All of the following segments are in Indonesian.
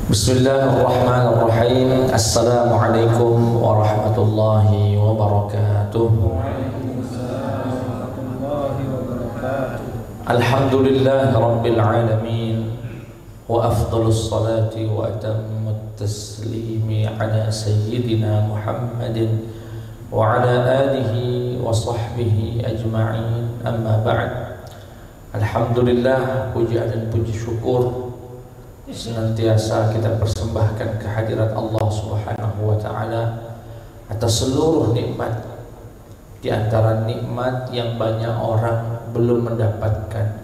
Bismillahirrahmanirrahim. Assalamualaikum warahmatullahi wabarakatuh. Alhamdulillah rabbil alamin. Wa afdalus salati wa atammut taslimi ala sayyidina Muhammadin wa ala alihi wa sahbihi ajma'in. Amma ba'd. Alhamdulillah, pujian dan puji syukur senantiasa kita persembahkan kehadirat Allah Subhanahu wa taala atas seluruh nikmat. Di antara nikmat yang banyak orang belum mendapatkan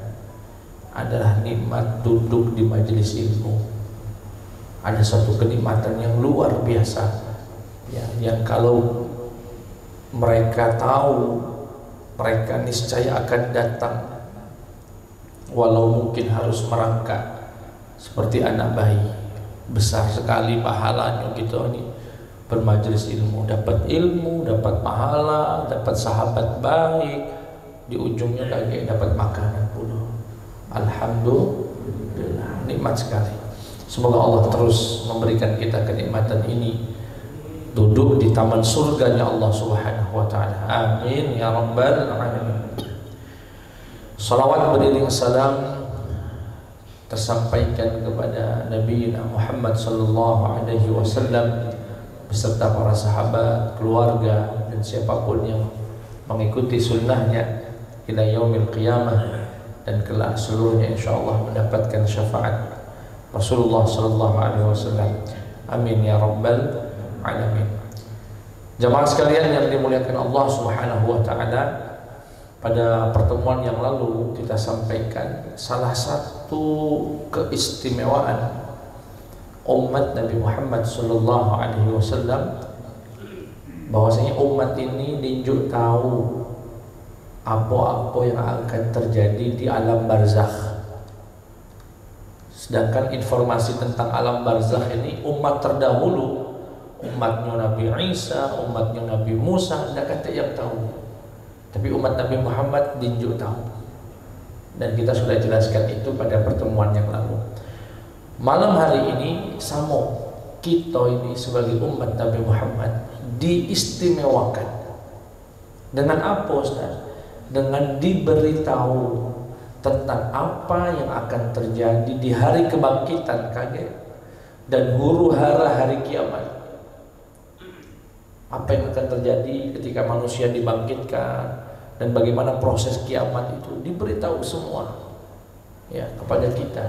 adalah nikmat duduk di majelis ilmu. Ada satu kenikmatan yang luar biasa ya, yang kalau mereka tahu, mereka niscaya akan datang walau mungkin harus merangkak seperti anak bayi. Besar sekali pahalanya gitu nih, bermajelis ilmu, dapat ilmu, dapat pahala, dapat sahabat baik, di ujungnya lagi dapat makanan pula. Alhamdulillah, nikmat sekali. Semoga Allah terus memberikan kita kenikmatan ini, duduk di taman surganya Allah Subhanahu wa taala. Amin ya rabbal alamin. Salawat beriring salam tersampaikan kepada Nabi Muhammad sallallahu alaihi wasallam beserta para sahabat, keluarga dan siapapun yang mengikuti sunnahnya ila yaumil qiyamah, dan kelak seluruhnya insyaallah mendapatkan syafaat Rasulullah sallallahu alaihi wasallam. Amin ya rabbal alamin. Jamaah sekalian yang dimuliakan Allah Subhanahu wa taala, pada pertemuan yang lalu kita sampaikan salah satu keistimewaan umat Nabi Muhammad sallallahu alaihi wasallam, bahwasanya umat ini diunjuk tahu apa-apa yang akan terjadi di alam barzakh. Sedangkan informasi tentang alam barzakh ini umat terdahulu, umatnya Nabi Isa, umatnya Nabi Musa, tidak kata yang tahu. Tapi umat Nabi Muhammad diunjuk tahu, dan kita sudah jelaskan itu pada pertemuan yang lalu. Malam hari ini sama kita ini sebagai umat Nabi Muhammad diistimewakan dengan apa, Ustaz? Dengan diberitahu tentang apa yang akan terjadi di hari kebangkitan kaget dan huru hara hari kiamat. Apa yang akan terjadi ketika manusia dibangkitkan dan bagaimana proses kiamat itu diberitahu semua ya kepada kita,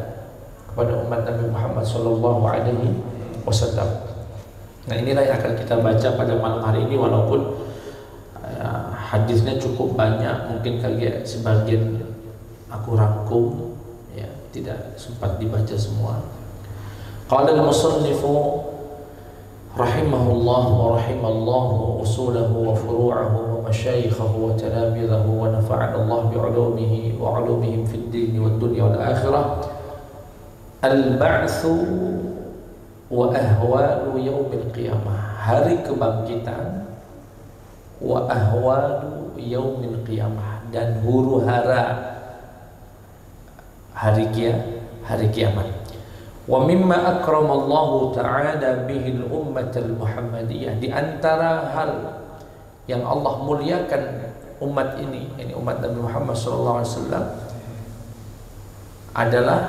kepada umat Nabi Muhammad sallallahu alaihi wasallam. Nah, inilah yang akan kita baca pada malam hari ini, walaupun hadisnya cukup banyak, mungkin kalian sebagian aku rangkum ya, tidak sempat dibaca semua. Qala al-musannifu rahimahullah wa rahimallahu usulahu wa furu'ahu wa masyayikhahu wa talamidahu wa nafa'ana Allah bi'ulumihi wa 'ulumihim fid din wad dunya wal akhirah. Al-ba'tsu wa ahwalu yaumil qiyamah, hari kebangkitan, wa ahwalu yaumil qiyamah, dan huru hara hari kiamat. Wa mimma akramallahu ta'ala bihil ummatal muhammadiyah, di antara hal yang Allah muliakan umat ini, yani umat Nabi Muhammad sallallahu alaihi wasallam, adalah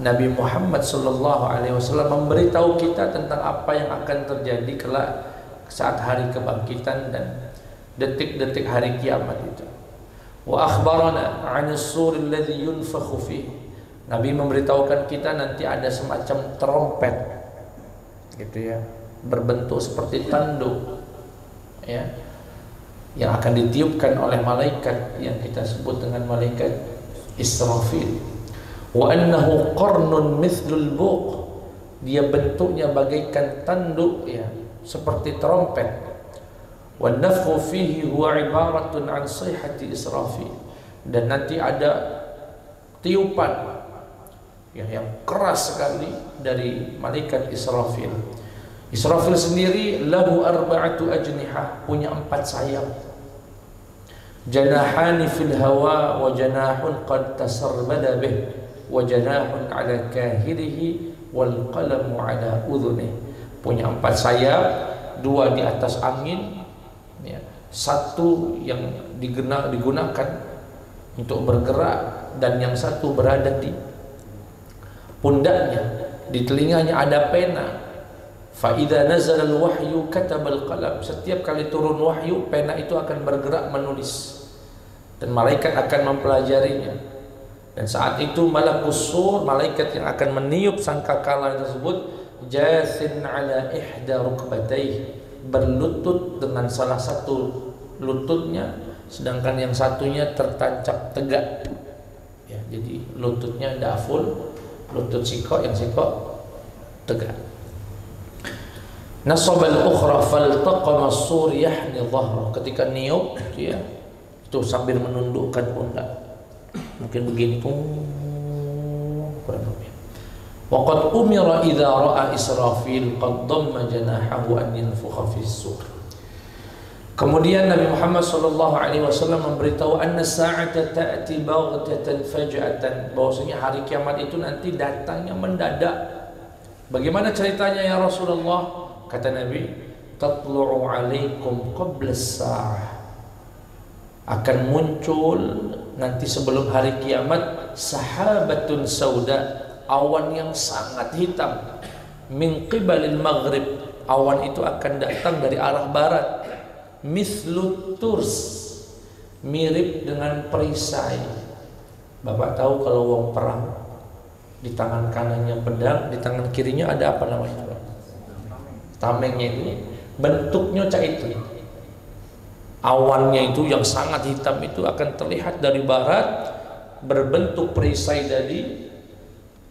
Nabi Muhammad sallallahu alaihi wasallam memberitahu kita tentang apa yang akan terjadi kelak saat hari kebangkitan dan detik-detik hari kiamat itu. Wa akhbarana 'anis suri alladhi yunfakhu fihi, Nabi memberitahukan kita nanti ada semacam trompet gitu ya, berbentuk seperti tanduk ya, yang akan ditiupkan oleh malaikat yang kita sebut dengan malaikat Israfil. Wa annahu qarnun mithlul buq, dia bentuknya bagaikan tanduk ya, seperti trompet. Wa nafkhu fihi huwa ibaratun an sayhati Israfil, dan nanti ada tiupan ya, yang keras sekali dari malaikat Israfil. Israfil sendiri lahu arba'atu ajnihah, punya 4 sayap. Janahani fil hawa wa janahun qad tasarbada bih wa janahun ala kahirihi wal qalamu ala udhunih. Punya 4 sayap, 2 di atas angin, ya, 1 yang digunakan untuk bergerak, dan yang 1 berada di pundaknya. Di telinganya ada pena. Fa idza nazala al-wahyu kataba al-qalam. Setiap kali turun wahyu, pena itu akan bergerak menulis, dan malaikat akan mempelajarinya. Dan saat itu malakus sur, malaikat yang akan meniup sangkakala tersebut, jasin ala ihda rukbatayhi, berlutut dengan salah satu lututnya, sedangkan yang satunya tertancap tegak, ya, jadi lututnya tidak full, lutut sikok, yang sikok tegak. Nasabal ukhra faltaqama as-sur yahni dhahra. Ketika niup dia itu sambil menundukkan pundak, mungkin begini pun kurang lebih. Waqad umira idza ra'a Israfil qad damma janahahu an yanfukha fi as-sur. Kemudian Nabi Muhammad SAW memberitahu anna sa'ata ta'ti baghtatan faj'atan, bahwasanya hari kiamat itu nanti datangnya mendadak. Bagaimana ceritanya ya Rasulullah? Kata Nabi, tatlu'u 'alaikum qabla as-sa'ah, akan muncul nanti sebelum hari kiamat sahabatun sauda, awan yang sangat hitam, min qibalil maghrib, awan itu akan datang dari arah barat, mislut turs, mirip dengan perisai. Bapak tahu kalau wong perang di tangan kanannya pedang, di tangan kirinya ada apa namanya? Tamengnya itu bentuknya cak itu. Awannya itu yang sangat hitam itu akan terlihat dari barat, berbentuk perisai tadi.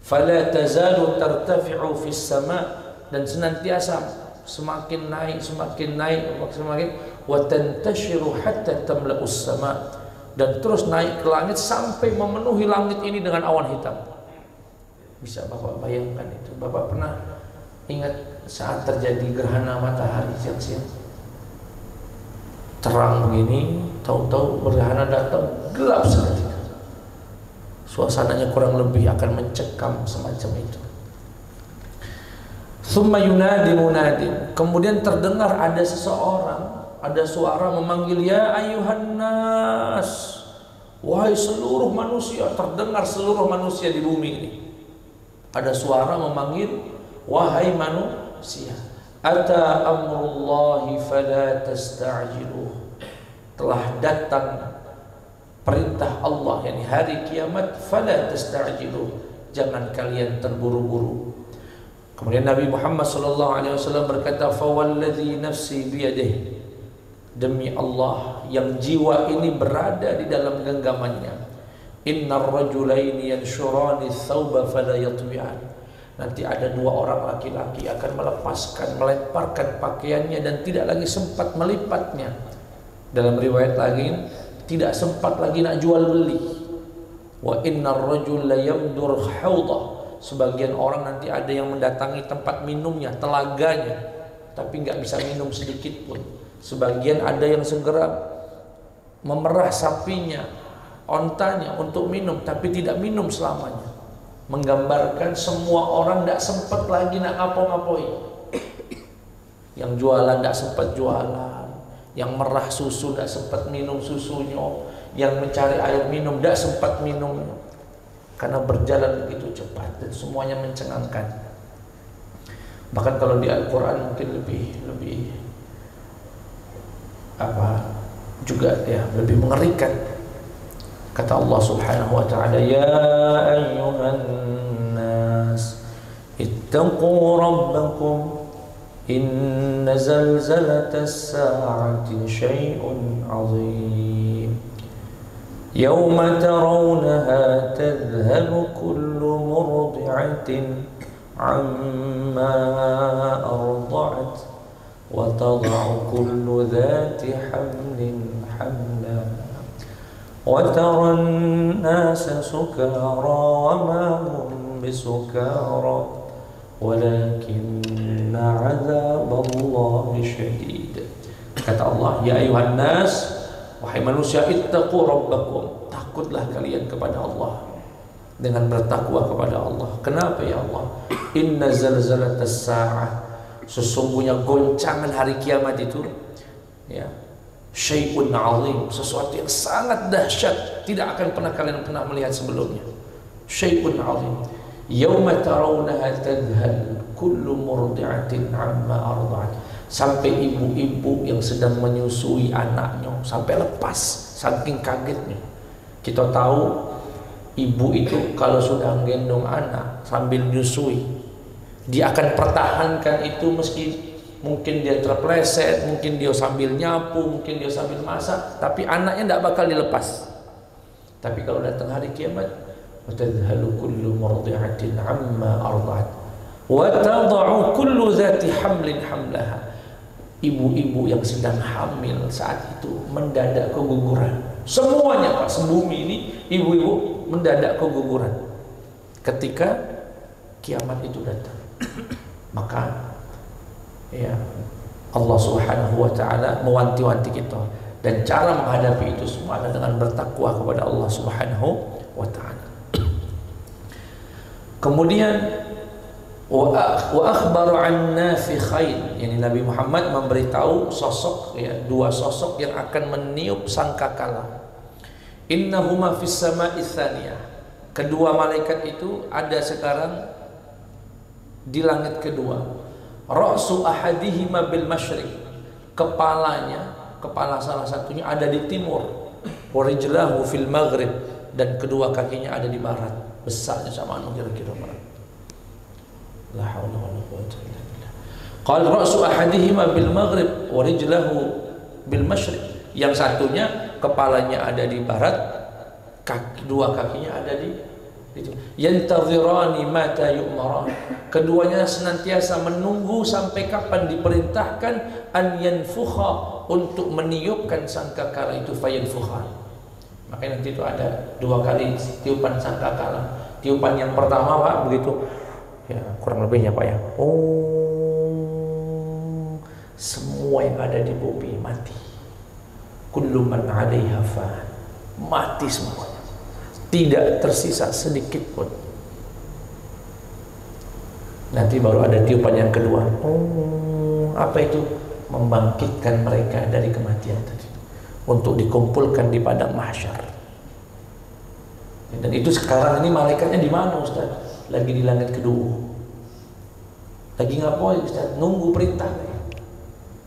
Fala tazalu tartafi'u fis sama, dan senantiasa semakin naik wa tantashiru hatta tamla'us sama, dan terus naik ke langit sampai memenuhi langit ini dengan awan hitam. Bisa Bapak bayangkan itu? Bapak pernah ingat saat terjadi gerhana matahari siang-siang, terang begini, tahu-tahu gerhana datang, gelap seketika. Suasananya kurang lebih akan mencekam semacam itu. Thumma yunadi munadin, kemudian terdengar ada seseorang, ada suara memanggil, ya ayuhan nas, wahai seluruh manusia. Terdengar seluruh manusia di bumi ini. Ada suara memanggil, wahai manusia, ata amrullahi fala tasta'jiluh, telah datang perintah Allah, yakni hari kiamat, fala tasta'jiluh, jangan kalian terburu-buru. Kemudian Nabi Muhammad SAW berkata, fawalladzi nafsi biyadihi, demi Allah yang jiwa ini berada di dalam genggamannya, innar rajulaini yanshurani thawba fala yatbi'an, nanti ada 2 orang laki-laki akan melemparkan pakaiannya dan tidak lagi sempat melipatnya. Dalam riwayat lagi, tidak sempat lagi nak jual beli. Wa innar rajul la yamdur hawdah, sebagian orang nanti ada yang mendatangi tempat minumnya, telaganya, tapi nggak bisa minum sedikit pun. Sebagian ada yang segera memerah sapinya, ontanya untuk minum, tapi tidak minum selamanya. Menggambarkan semua orang tidak sempat lagi nak ngapa-ngapoi. Yang jualan tidak sempat jualan, yang merah susu tidak sempat minum susunya, yang mencari air minum tidak sempat minumnya, karena berjalan begitu cepat dan semuanya mencengangkan. Bahkan kalau di Al-Quran mungkin lebih juga ya lebih mengerikan. Kata Allah Subhanahu wa ta'ala, ya ayyuhan nas ittaqu rabbakum inna zalzalatas sa'ati syai'un 'azim yawma tarawnaha tadhhalu kullu murdi'atin 'amma arda'at wa tad'u kullu dhati hamlin hamla وترى الناس سكارى وما هم بسكارى ولكن عذاب الله شديد. Kata Allah, ya ayuhan nas, wahai manusia, ittaqu rabbakum, takutlah kalian kepada Allah. dengan bertakwa kepada Allah. Kenapa ya Allah? Inna zalzalatas sa'ah, sesungguhnya goncangan hari kiamat itu ya syai'un 'azim, sesuatu yang sangat dahsyat, tidak akan pernah kalian melihat sebelumnya. Syai'un 'azim. Yauma tarawunaha tadhhal kullu murdi'atin 'amma arda'at, sampai ibu-ibu yang sedang menyusui anaknya sampai lepas saking kagetnya. Kita tahu ibu itu kalau sudah menggendong anak sambil menyusui, dia akan pertahankan itu meski mungkin dia terpleset, mungkin dia sambil nyapu, mungkin dia sambil masak, tapi anaknya tidak bakal dilepas. Tapi kalau datang hari kiamat, watadhalu kullu murdi'atin 'amma arda'at wa tad'u kullu dhati hamlin hamlaha. Ibu-ibu yang sedang hamil saat itu mendadak keguguran. Semuanya Pak, sebumi ini ibu-ibu mendadak keguguran ketika kiamat itu datang. Maka ya Allah Subhanahu wa taala mewanti-wanti kita, dan cara menghadapi itu semua adalah dengan bertakwa kepada Allah Subhanahu wa taala. Kemudian wa akhbaru an nafikhain, yani Nabi Muhammad memberitahu sosok ya, dua sosok yang akan meniup sangkakala. Innahuma fis sama'i tsaniyah, kedua malaikat itu ada sekarang di langit kedua. Ra'su ahadihima bil masyriq, kepala salah satunya ada di timur. Wa rijlahu fil maghrib, dan kedua kakinya ada di barat. Besarnya sama anu kira-kira barat. La haula wala quwwata illa billah. Qala ra'su ahadihima bil maghrib wa rijlahu bil masyriq. Yang satunya kepalanya ada di barat, dua kakinya ada di itu. Yantazirani mata yu'maran. Keduanya senantiasa menunggu sampai kapan diperintahkan an yanfukha, untuk meniupkan sangkakala itu, fayanfukha. Makanya nanti itu ada dua kali tiupan sangkakala. Tiupan yang pertama Pak begitu. Ya, kurang lebihnya Pak ya. Oh, semua yang ada di bumi mati. Kullu man 'alaiha fan, mati semuanya. Tidak tersisa sedikit pun. Nanti baru ada tiupan yang kedua. Oh, apa itu? Membangkitkan mereka dari kematian tadi, untuk dikumpulkan di padang mahsyar. Dan itu sekarang ini malaikatnya di mana Ustaz? Lagi di langit kedua. Lagi ngapain Ustaz? Nunggu perintah.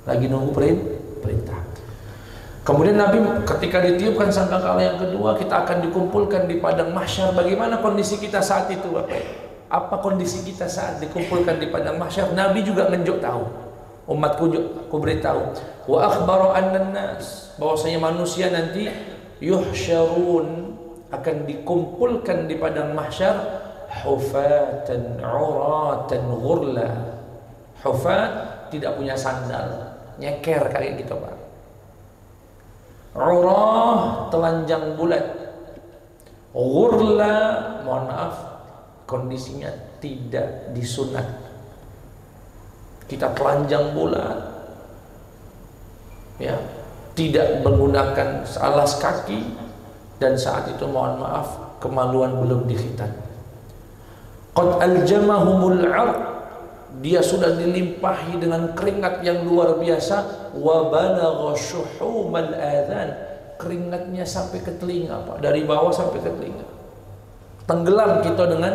Lagi nunggu perintah. Kemudian Nabi ketika ditiupkan sangkakala yang kedua, kita akan dikumpulkan di padang mahsyar. Bagaimana kondisi kita saat itu Bapak? Apa kondisi kita saat dikumpulkan di padang mahsyar? Nabi juga ngenjuk tahu. Umatku aku beritahu. Wa akhbara annan nas, bahwasanya manusia nanti yuhsyarun, akan dikumpulkan di padang mahsyar hufatan uratan ghurla. Hufat, tidak punya sandal, nyeker kayak gitu Pak. Urah, telanjang bulat. Ghurla, mohon maaf, kondisinya tidak disunat. Kita telanjang bulat, ya, tidak menggunakan alas kaki, dan saat itu mohon maaf kemaluan belum dikhitan. Qad aljamahumul 'arq, dia sudah dilimpahi dengan keringat yang luar biasa. Wa balagha syuhumal adhan, keringatnya sampai ke telinga Pak, dari bawah sampai ke telinga. Tenggelam kita dengan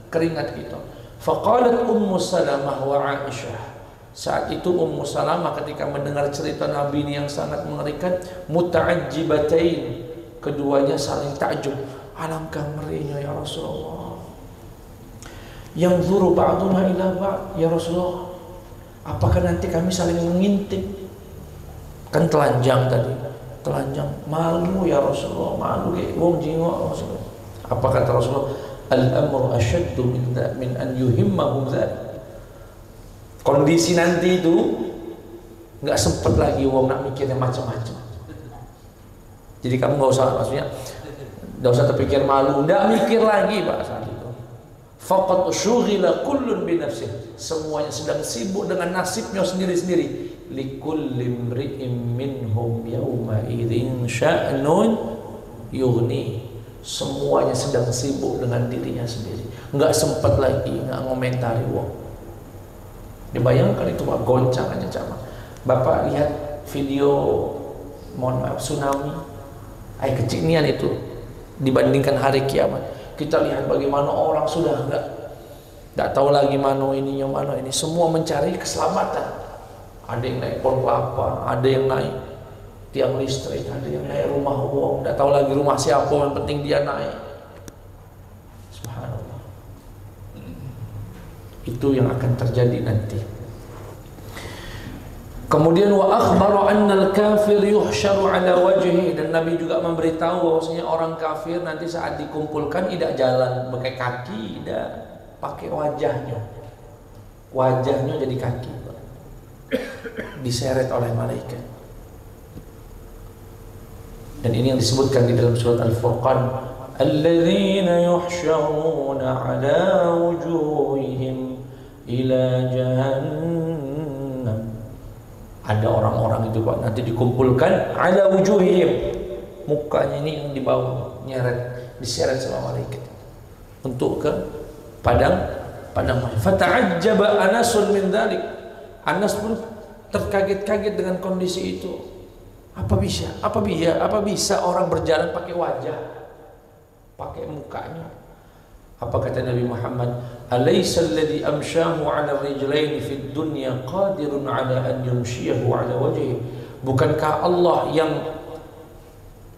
keringat kita. Faqalat Ummu Salamah wa Aisyah, saat itu Ummu Salamah ketika mendengar cerita Nabi ini yang sangat mengerikan, muta'ajjibatain, keduanya saling takjub. Alangkah ngerinya ya Rasulullah. Yang zuru ba'duna ila ba'd, ya Rasulullah, apakah nanti kami saling mengintip? Kan telanjang tadi, telanjang, malu ya Rasulullah, malu kayak wong jingok Rasulullah. Apa kata Rasulullah? Al-amru asyaddu min an yuhimmahum dzalik. Kondisi nanti itu nggak sempet lagi wong nak mikirnya macam-macam. Jadi kamu nggak usah, maksudnya nggak usah terpikir malu, nggak mikir lagi Pak saat itu. Faqad syughila kullun bi nafsihi, semuanya sedang sibuk dengan nasibnya sendiri-sendiri. Likulli imri'in minhum yawma idzin sya'nun yughni, semuanya sedang sibuk dengan dirinya sendiri, nggak sempat lagi nggak ngomentari wong. Dibayangkan itu Pak, goncang aja sama. Bapak lihat video, mohon maaf, tsunami, air kecinian itu dibandingkan hari kiamat. Kita lihat bagaimana orang sudah nggak tahu lagi mana ininya mana ini, semua mencari keselamatan. Ada yang naik pohon kelapa, ada yang naik tiang listrik, ada yang naik rumah wong, nggak tahu lagi rumah siapa, yang penting dia naik. Subhanallah. Itu yang akan terjadi nanti. Kemudian wa akhbaru annal kafir yuhsyaru ala wajhi, dan Nabi juga memberitahu bahwasanya orang kafir nanti saat dikumpulkan tidak jalan pakai kaki, tidak pakai wajahnya. Wajahnya jadi kaki, diseret oleh malaikat. Dan ini yang disebutkan di dalam surat Al-Furqan, alladzina yuhsyaruna ala wujuhihim ila jahannam. Ada orang-orang itu Pak, nanti dikumpulkan ala wujuhihim, mukanya ini yang dibawa nyeret, diseret sama malaikat untuk ke padang mahsyar. Fata'ajjaba Anasun min dzalik. Anas pun terkaget-kaget dengan kondisi itu. Apa bisa orang berjalan pakai wajah, pakai mukanya? Apa kata Nabi Muhammad? Alaysa alladhi amshahu 'ala rijlaini fid dunya qadirun 'ala an yumshiyahu 'ala wajhihi? Bukankah Allah yang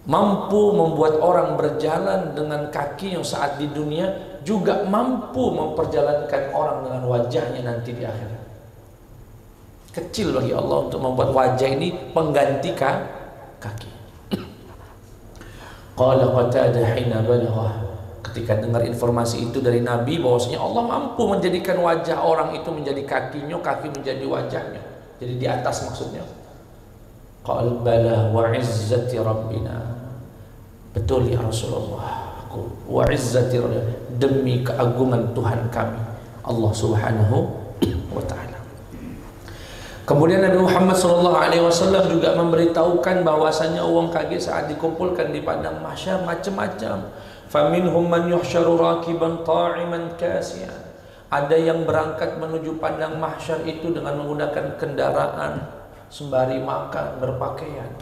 mampu membuat orang berjalan dengan kaki yang saat di dunia juga mampu memperjalankan orang dengan wajahnya nanti di akhirat? Kecil bagi Allah untuk membuat wajah ini pengganti kaki. Qala Qatadah hina balagha, ketika dengar informasi itu dari Nabi bahwasanya Allah mampu menjadikan wajah orang itu menjadi kakinya, kaki menjadi wajahnya, jadi di atas maksudnya. Qala bala wa izzati rabbina, betul ya Rasulullah, wa izzati rabbina, demi keagungan Tuhan kami Allah Subhanahu wa ta'ala. Kemudian Nabi Muhammad SAW juga memberitahukan bahwasanya uang kaget saat dikumpulkan di padang mahsyar macam-macam. Faminhum man yuhsyaru rakiban ta'iman kasiyan. Ada yang berangkat menuju padang mahsyar itu dengan menggunakan kendaraan sembari makan, berpakaian.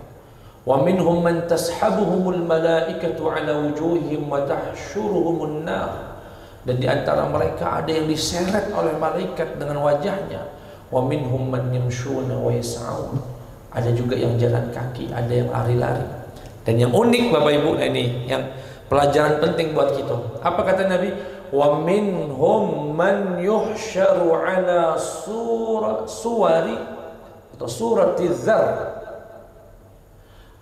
Wa minhum man tashabuhumul malaikatu ala wujuhihim wa tahsyuruhumun nar. Dan di antara mereka ada yang diseret oleh malaikat dengan wajahnya. Wa minhum man yamshuna wa yas'aun. Ada juga yang jalan kaki, ada yang lari-lari. Dan yang unik Bapak Ibu, ini yang pelajaran penting buat kita. Apa kata Nabi? Wa minhum man yuhsyaru ala suwari atau surati dzar.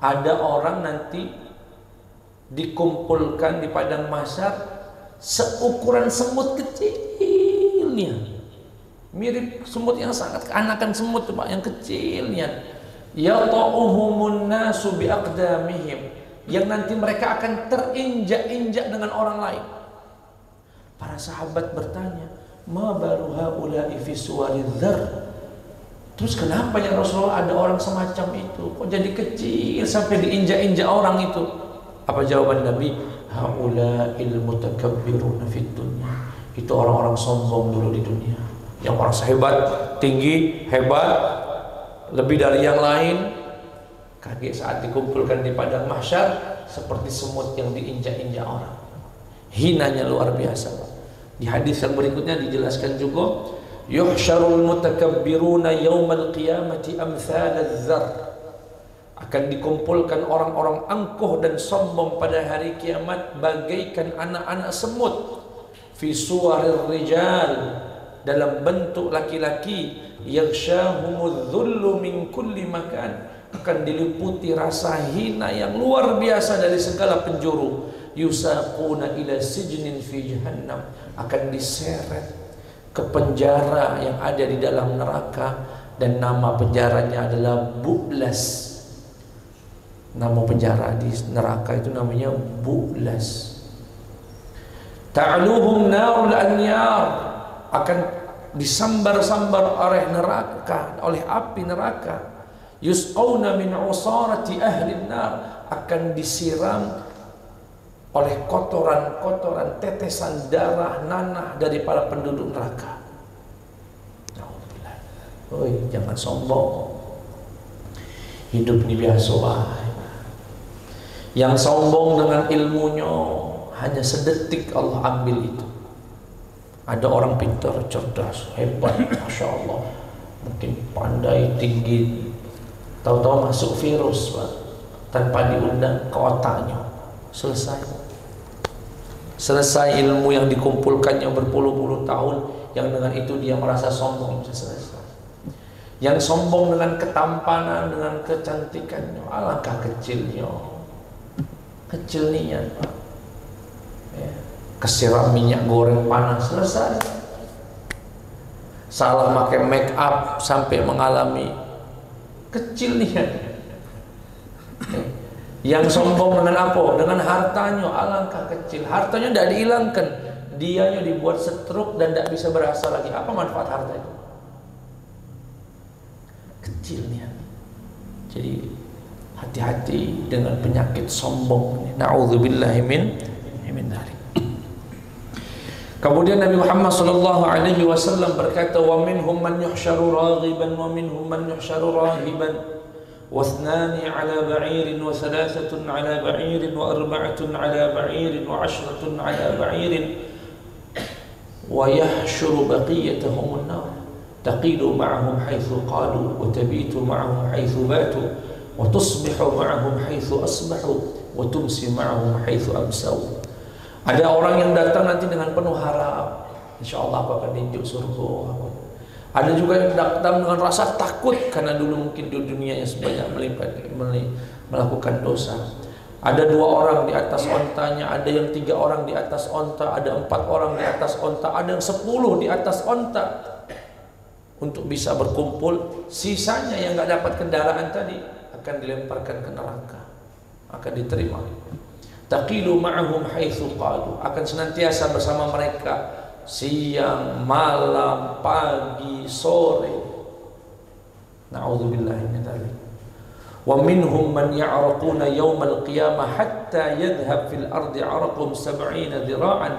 Ada orang nanti dikumpulkan di padang mahsyar seukuran semut kecilnya. Mirip semut yang sangat keanakan semut Pak, yang kecilnya. Yata'uhumun nasu biaqdamihim, yang nanti mereka akan terinjak-injak dengan orang lain. Para sahabat bertanya, ma baru haula'i fi suwari dzar? Terus kenapa ya Rasulullah ada orang semacam itu? Kok jadi kecil sampai diinjak-injak orang itu? Apa jawaban Nabi? Haula'il mutakabbiruna fid dunya. Itu orang-orang sombong dulu di dunia. Yang orang hebat, tinggi, hebat, lebih dari yang lain, kaget saat dikumpulkan di padang mahsyar seperti semut yang diinjak-injak orang. Hinanya luar biasa. Di hadis yang berikutnya dijelaskan juga, yuhsyarul mutakabbiruna yaumal qiyamati amsalaz zar. Akan dikumpulkan orang-orang angkuh dan sombong pada hari kiamat bagaikan anak-anak semut. Fi suwarir rijal, dalam bentuk laki-laki, yaghsyahumudz dhullu min kulli makan, akan diliputi rasa hina yang luar biasa dari segala penjuru. Yusaquna ila sijnin fi jahannam, akan diseret ke penjara yang ada di dalam neraka, dan nama penjaranya adalah Bu'las. Nama penjara di neraka itu namanya Bu'las. Ta'luhum narul anyar, akan disambar-sambar oleh neraka, oleh api neraka. Yusqawna min usarati ahli nar, akan disiram oleh kotoran-kotoran, tetesan darah, nanah dari para penduduk neraka. Oi, jangan sombong. Hidup ini biasa. Yang sombong dengan ilmunya hanya sedetik Allah ambil itu. Ada orang pintar, cerdas, hebat, masya Allah, mungkin pandai, tinggi, tahu-tahu masuk virus, Pak, tanpa diundang ke otaknya. Selesai ilmu yang dikumpulkannya berpuluh-puluh tahun, yang dengan itu dia merasa sombong, bisa selesai. Yang sombong dengan ketampanan, dengan kecantikannya, alangkah kecilnya, kecil niat, Pak. Ya. Kesiram minyak goreng panas, selesai. Salah pakai make up sampai mengalami kecil niat. Ya. Yang sombong dengan apa? Dengan hartanya, alangkah kecil. Hartanya tidak dihilangkan, dianya dibuat setruk dan tidak bisa berasa lagi. Apa manfaat harta itu? Kecilnya. Jadi hati-hati dengan penyakit sombong. Na'udzubillahi min dzalik. Kemudian Nabi Muhammad sallallahu alaihi wasallam berkata, "Wa minhum man yuhsyaru raghiban wa minhum man yuhsyaru rahiban, wa ithnani 'ala ba'irin wa thalathatun 'ala ba'irin wa arba'atun 'ala ba'irin wa 'ashratun 'ala ba'irin wa yahsyuru baqiyatahum an-nar." Taqidu ma'ahum haitsu qalu wa tabitu ma'ahum haitsu batu wa tusbihu ma'ahum haitsu asbahu wa tumsi ma'ahum haitsu amsau. Ada orang yang datang nanti dengan penuh harap, insyaallah aku akan diinjak surga. Ada juga yang datang dengan rasa takut karena dulu mungkin di dunianya sebanyak melakukan dosa. Ada 2 orang di atas ontanya, ada yang 3 orang di atas onta, ada 4 orang di atas onta, ada yang 10 di atas onta. Untuk bisa berkumpul, sisanya yang nggak dapat kendaraan tadi akan dilemparkan ke neraka, akan diterima. Taqilu ma'ahum haitsu qalu, akan senantiasa bersama mereka siang, malam, pagi, sore. Na'udzubillahi min dzalik. Wa minhum man ya'raquna yaumal qiyamah hatta yadhhab fil ardi 'araqum 70 dhira'an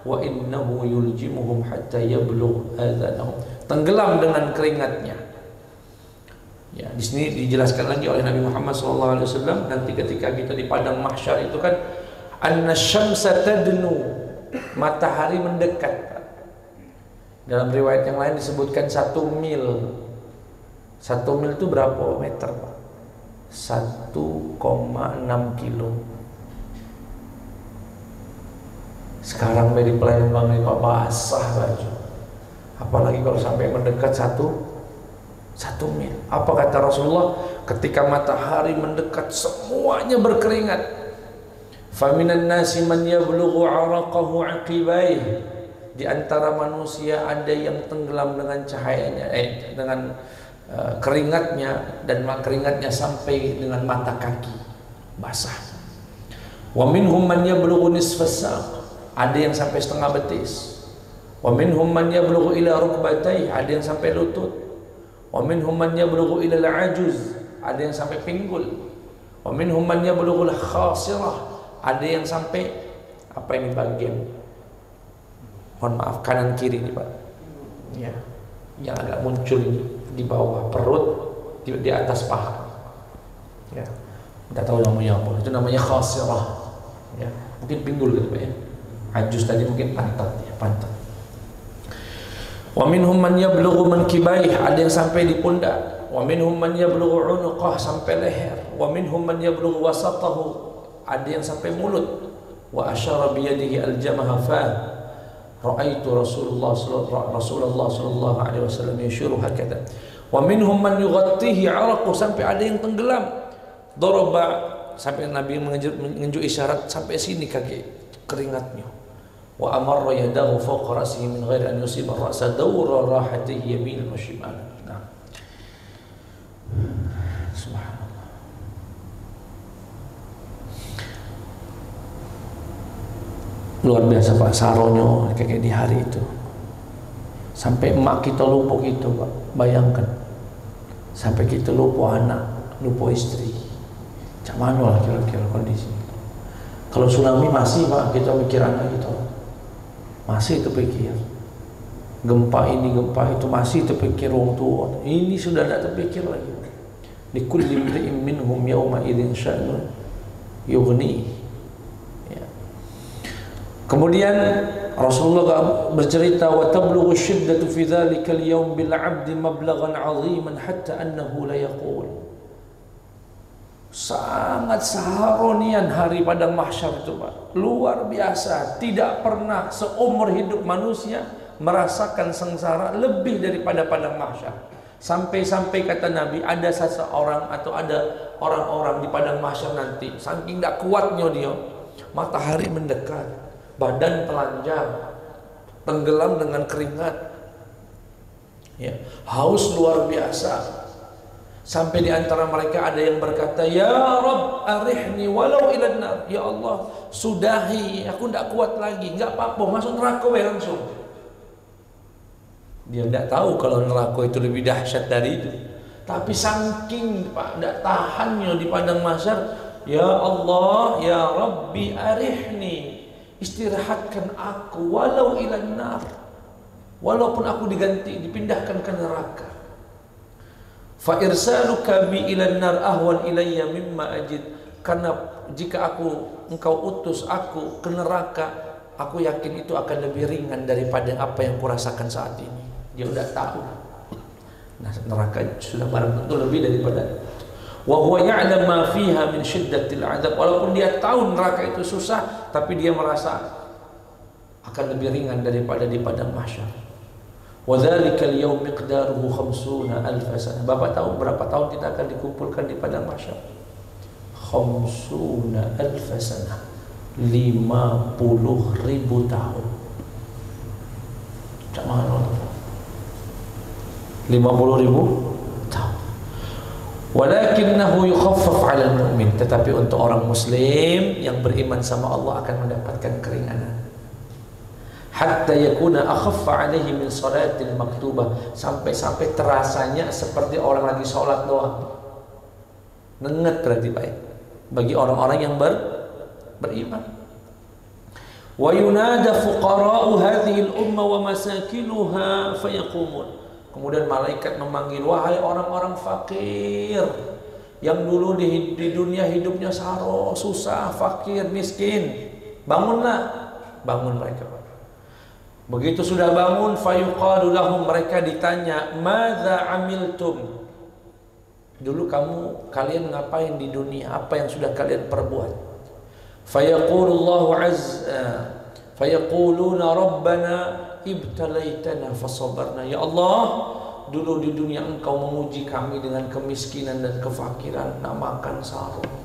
wa innahu yuljimuhum hatta yablugh adhanahum. Tenggelam dengan keringatnya. Ya, di sini dijelaskan lagi oleh Nabi Muhammad SAW nanti ketika kita di padang mahsyar itu kan, annasyamsa tadnu, matahari mendekat. Dalam riwayat yang lain disebutkan 1 mil. 1 mil itu berapa meter, Pak? 1,6 kilo. Sekarang di Palembang ini Pak basah baju. Apalagi kalau sampai mendekat 1 mil. Apa kata Rasulullah? Ketika matahari mendekat semuanya berkeringat. Faminan nasi man yablughu 'araqahu 'aqibaih. Di antara manusia ada yang tenggelam dengan cahayanya, dengan keringatnya, dan keringatnya sampai dengan mata kaki basah. Wa minhum man yablughu nisfas saq. Ada yang sampai setengah betis. Wa minhum man yablughu ila rukbatayhi, ada yang sampai lutut. Wa minhum man yablughu ila al-ajuz, ada yang sampai pinggul. Wa minhum man yablughu al-khasirah, ada yang sampai apa ini bagian, mohon maaf, kanan kiri ini Pak, ya, yang agak muncul ini di bawah perut, di atas paha, ya, tidak tahu namanya apa, itu namanya khasirah, ya, mungkin pinggul gitu Pak ya. Ajuz tadi mungkin pantat, ya, pantat. Wa minhum man yablughu mankibaih, ada yang sampai di pundak. Wa minhum man yablughu unuqah, sampai leher. Wa minhum man yablughu wasatahu, ada yang sampai mulut. Wa asyara bi yadihi aljamaha fa ra'aitu Rasulullah sallallahu alaihi wasallam yashiru hakada. Wa minhum man yughattihi 'araqu, sampai ada yang tenggelam. Daraba, sampai Nabi menunjuk isyarat sampai sini kaki keringatnya. Wa amarra yadahu fawqa ra'sihi min ghairi an yusiba ra'sa dawra rahatihi yamin wa shimal. Nah. Subhanallah. Luar biasa Pak saronyo kayak di hari itu. Sampai emak kita lupa gitu Pak. Bayangkan. Sampai kita lupa anak, lupa istri. Macam mana lah kira-kira kondisi. Kalau tsunami masih Pak, kita mikir anak gitu. Masih terpikir. Gempa ini, gempa itu masih terpikir wong tua. Ini sudah tidak terpikir lagi. Likulli imri'in minhum yawma idzin sya'nun yughni. Ya. Kemudian Rasulullah bercerita, wa tablughu syiddatu fi dzalika al-yawm bil 'abdi mablaghan 'aziman hatta annahu la yaqul. Sangat seharonian hari padang mahsyar itu Pak, luar biasa. Tidak pernah seumur hidup manusia merasakan sengsara lebih daripada padang mahsyar. Sampai-sampai kata Nabi, ada seseorang atau ada orang-orang di padang mahsyar nanti, saking tidak kuatnya dia, matahari mendekat, badan telanjang, tenggelam dengan keringat, ya, haus luar biasa. Sampai di antara mereka ada yang berkata, ya Rabb arihni walau ilan nar. Ya Allah, sudahi, aku tidak kuat lagi. Enggak apa-apa, masuk neraka langsung. Dia tidak tahu kalau neraka itu lebih dahsyat dari itu. Tapi saking Pak tidak tahannya di padang mahsyar, ya Allah, ya Rabbi arihni, istirahatkan aku walau ilan nar. Walaupun aku dipindahkan ke neraka. Fa irsaluka bi ilan nar ahwan ilayya mimma ajid. Karena jika engkau utus aku ke neraka, aku yakin itu akan lebih ringan daripada apa yang kurasakan saat ini. Dia sudah tahu. Nah, neraka sudah barang tentu lebih daripada. Wa huwa ya'lam ma fiha min syiddatil 'adzab. Walaupun dia tahu neraka itu susah, tapi dia merasa akan lebih ringan daripada di padang mahsyar. وَذَلِكَ الْيَوْمِ مِقْدَارُهُ 50,000 سَنَةً. Bapak tahu berapa tahun kita akan dikumpulkan di padang mahsyar? 50,000 سنة, 50.000 tahun. Macam mana? 50.000 tahun. Walakinnahu yukhaffaf 'ala al-mu'min. Tetapi untuk orang muslim yang beriman sama Allah akan mendapatkan keringanan. Hatta yakuna akhaffa alaihi min salatil maktubah, sampai-sampai terasanya seperti orang lagi sholat doang. Nenget berarti Pak, bagi orang-orang yang beriman. Wa yunada fuqara'u hadhihi al-umma wa masakinuha fayaqumun. Kemudian malaikat memanggil, wahai orang-orang fakir yang dulu di dunia hidupnya saro, susah, fakir, miskin, bangunlah. Bangun mereka. Begitu sudah bangun, fayuqalu lahum, mereka ditanya, madza amiltum? Dulu kalian ngapain di dunia? Apa yang sudah kalian perbuat? Fayaqulullahu azza, fayaquluna rabbana ibtalaitana fasabarna. Ya Allah, dulu di dunia engkau menguji kami dengan kemiskinan dan kefakiran, nak makan sarung,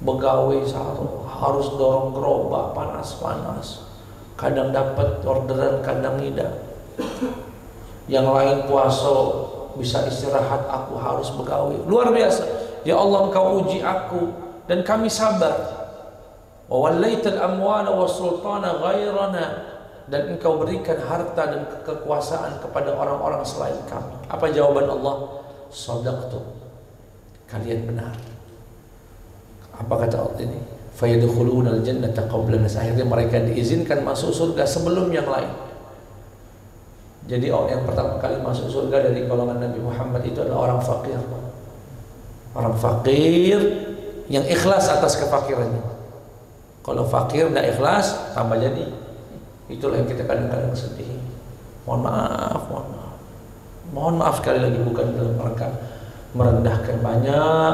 begawe sarung, harus dorong gerobak panas-panas. Kadang dapat orderan, kadang tidak. Yang lain puasa bisa istirahat, aku harus begawe. Luar biasa. Ya Allah, engkau uji aku dan kami sabar. Wa wallaital amwala wasultana ghairana, dan engkau berikan harta dan kekuasaan kepada orang-orang selain kami. Apa jawaban Allah? Shadaqtum, kalian benar. Apa kata Allah ini? Fayadkhuluna al-jannata qabla nas. Akhirnya mereka diizinkan masuk surga sebelum yang lain. Jadi orang yang pertama kali masuk surga dari golongan Nabi Muhammad itu adalah orang fakir. Orang fakir yang ikhlas atas kefakirannya. Kalau fakir tidak ikhlas, tambah jadi. Itulah yang kita kadang-kadang sedih. Mohon maaf. Mohon maaf sekali lagi, bukan dalam rangka merendahkan. Banyak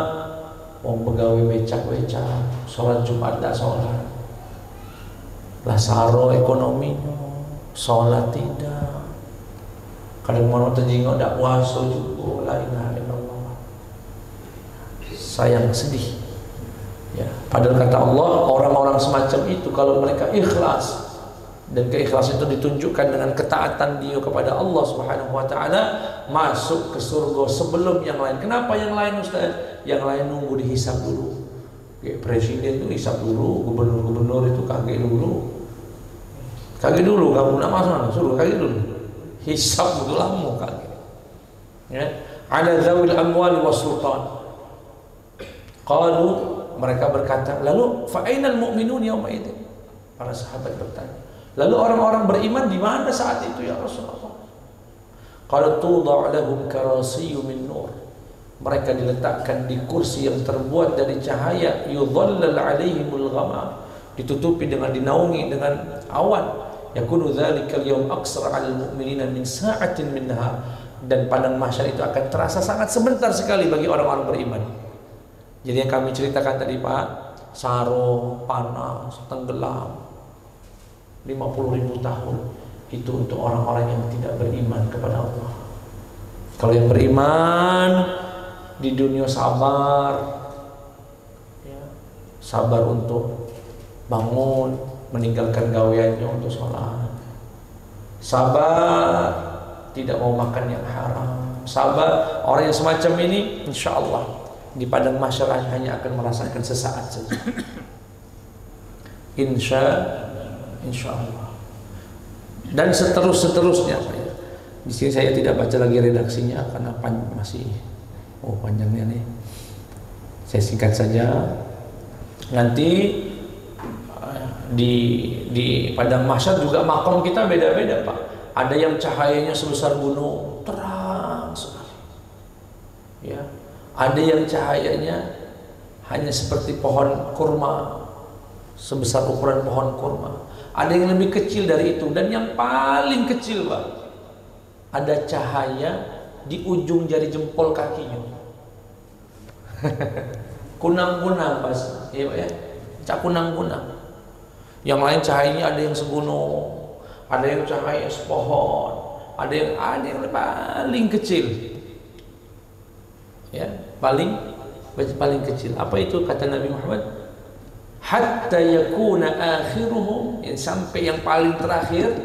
wong begawe becak-becak, sholat Jumat tidak sholat, lah saro ekonominya, sholat tidak, kadang mau terjingok tidak puasa juga, la ilaha illallah. Sayang, sedih ya. Padahal kata Allah, orang-orang semacam itu kalau mereka ikhlas, dan keikhlasan itu ditunjukkan dengan ketaatan dia kepada Allah Subhanahu wa taala, masuk ke surga sebelum yang lain. Kenapa yang lain, Ustaz? Yang lain nunggu dihisab dulu. Kayak presiden itu hisab dulu, gubernur-gubernur itu kaget dulu. Kaget dulu, kamu nak masuk surga, kaget dulu. Hisab itu lama kaget. Ya, ala zawil amwal was sultan. Qalu Mereka berkata, lalu fa'ainal mu'minun yawma idzin? Para sahabat bertanya, lalu orang-orang beriman di mana saat itu ya Rasulullah? Qala tudau lahum karasiyyu min nur. Mereka diletakkan di kursi yang terbuat dari cahaya, yudhallal alaihimul ghamam, ditutupi dengan dinaungi dengan awan. Yakunu dzalikal yawm aqsara 'alal mu'minina min sa'atin minha. Dan padang mahsyar itu akan terasa sangat sebentar sekali bagi orang-orang beriman. Jadi yang kami ceritakan tadi Pak, sarung, panas, tenggelam 50.000 tahun, itu untuk orang-orang yang tidak beriman kepada Allah. Kalau yang beriman di dunia sabar, ya, sabar untuk bangun, meninggalkan gaweannya untuk sholat, sabar tidak mau makan yang haram, sabar. Orang yang semacam ini insya Allah di padang mahsyar hanya akan merasakan sesaat saja. Insya Allah. Dan seterusnya. Di sini saya tidak baca lagi redaksinya karena masih panjangnya nih. Saya singkat saja. Nanti di padang mahsyar juga makom kita beda-beda Pak. Ada yang cahayanya sebesar gunung, terang sekali. Ya. Ada yang cahayanya hanya seperti pohon kurma, sebesar ukuran pohon kurma. Ada yang lebih kecil dari itu, dan yang paling kecil Pak, ada cahaya di ujung jari jempol kakinya. Kunang-kunang Pak, ya Pak ya, cak kunang-kunang. Yang lain cahayanya ada yang segunung, ada yang cahaya sepohon, ada yang paling kecil. Ya, paling kecil. Apa itu kata Nabi Muhammad? Hatta yakuna akhiruhum, sampai yang paling terakhir,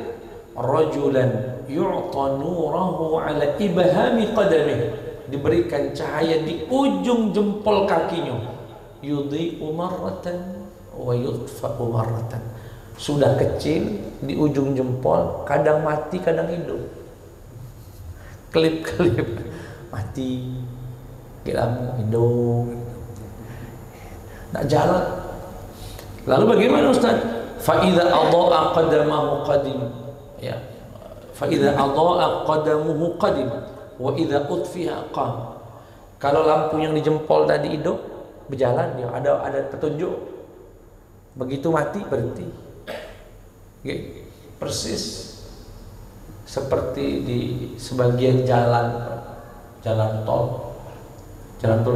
rajulan yu'ta nurahu ala ibhami qadamih, diberikan cahaya di ujung jempol kakinya, yudhi'u marratan wa yudfa'u marratan. Sudah kecil di ujung jempol, kadang mati kadang hidup, kelip-kelip, mati kiramu hidup, nak jalan. Lalu bagaimana Ustaz? Fa idza adha'a qadamahu qadim, ya, fa idza adha'a qadamuhu qadim wa idza utfiha qam. Kalau lampu yang di jempol tadi hidup, berjalan dia, ada petunjuk. Begitu mati berhenti. Okay. Persis seperti di sebagian jalan tol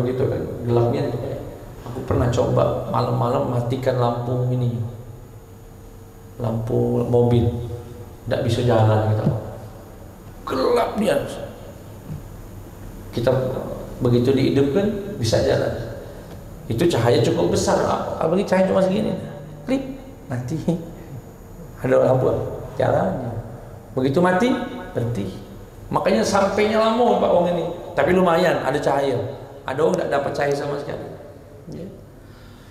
gitu kan, gelapnya itu kayak. Aku pernah coba malam-malam matikan lampu ini, lampu mobil, tidak bisa jalan gitu, gelap dia. Kita begitu dihidupkan bisa jalan. Itu cahaya cukup besar, apalagi cahaya cuma segini, klip mati. Ada lampu jalannya, begitu mati berhenti. Makanya sampainya lama Pak Wong ini, tapi lumayan ada cahaya. Ada orang tidak dapat cahaya sama sekali. Ya.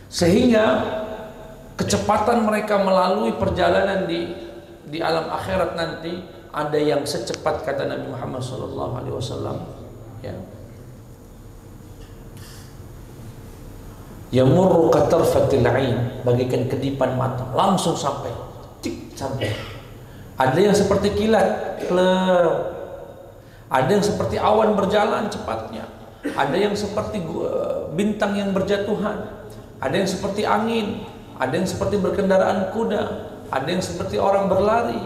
Sehingga kecepatan mereka melalui perjalanan di alam akhirat nanti ada yang secepat kata Nabi Muhammad SAW, ya, yamurru katarfatil ain, bagaikan kedipan mata, langsung sampai. Ada yang seperti kilat, ada yang seperti awan berjalan cepatnya, ada yang seperti bintang yang berjatuhan, ada yang seperti angin, ada yang seperti berkendaraan kuda, ada yang seperti orang berlari,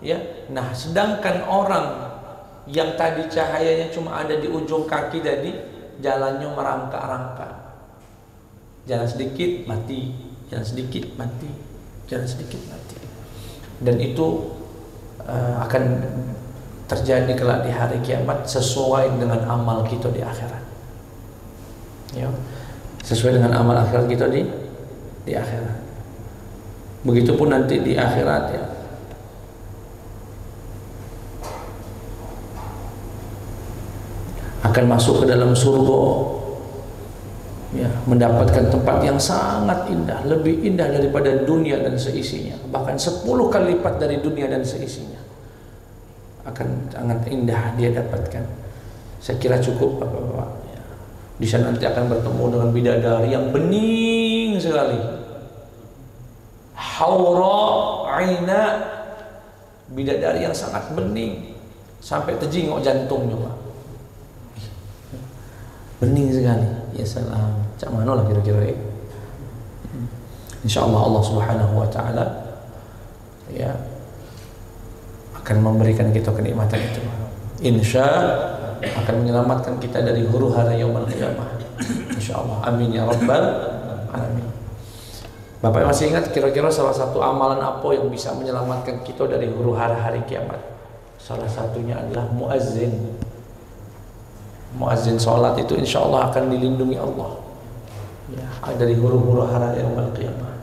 ya. Nah, sedangkan orang yang tadi cahayanya cuma ada di ujung kaki tadi, jalannya merangkak-rangkak, jalan sedikit mati, jalan sedikit mati, jalan sedikit mati. Dan itu akan terjadi kelak di hari kiamat sesuai dengan amal kita di akhirat, ya, sesuai dengan amal akhirat kita di akhirat. Begitupun nanti di akhirat, ya, akan masuk ke dalam surga, ya, mendapatkan tempat yang sangat indah, lebih indah daripada dunia dan seisinya, bahkan 10 kali lipat dari dunia dan seisinya. Akan sangat indah dia dapatkan. Saya kira cukup Bapak-bapak, ya. Di sana nanti akan bertemu dengan bidadari yang bening sekali. Haura aina, bidadari yang sangat bening sampai terjingok jantung juga. Bening sekali. Ya salam. Cak mana lah kira-kira. Insyaallah Allah Subhanahu wa taala ya akan memberikan kita kenikmatan itu. Insya akan menyelamatkan kita dari huru-hara yaumul qiyamah. Insyaallah. Amin ya rabbal alamin. Bapak masih ingat kira-kira salah satu amalan apa yang bisa menyelamatkan kita dari huru-hara hari kiamat? Salah satunya adalah muazzin. Muazzin salat itu insyaallah akan dilindungi Allah ya, dari huru-hara yaumul qiyamah.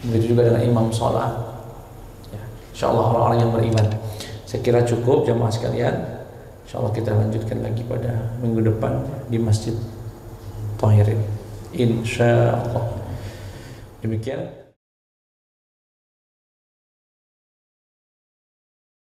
Begitu juga dengan imam salat. Ya, insyaallah orang-orang yang beriman. Saya kira cukup jamaah sekalian. InsyaAllah kita lanjutkan lagi pada minggu depan di Masjid Tahirin. InsyaAllah. Demikian.